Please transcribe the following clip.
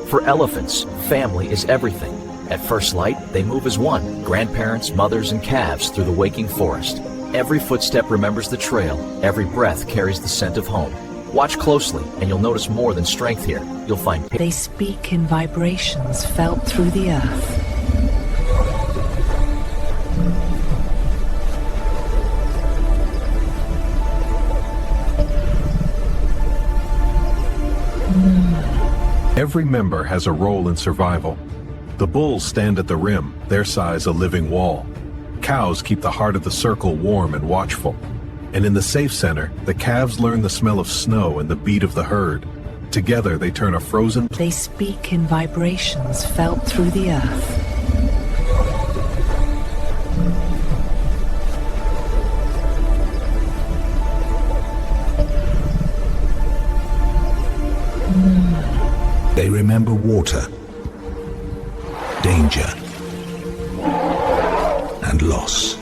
For elephants, family is everything. At first light, they move as one, grandparents, mothers, and calves through the waking forest. Every footstep remembers the trail, every breath carries the scent of home. Watch closely, and you'll notice more than strength here. You'll find They speak in vibrations felt through the earth. Every member has a role in survival. The bulls stand at the rim, their size a living wall. Cows keep the heart of the circle warm and watchful. And in the safe center, the calves learn the smell of snow and the beat of the herd. Together they turn a frozen... They speak in vibrations felt through the earth. They remember water, danger, and loss.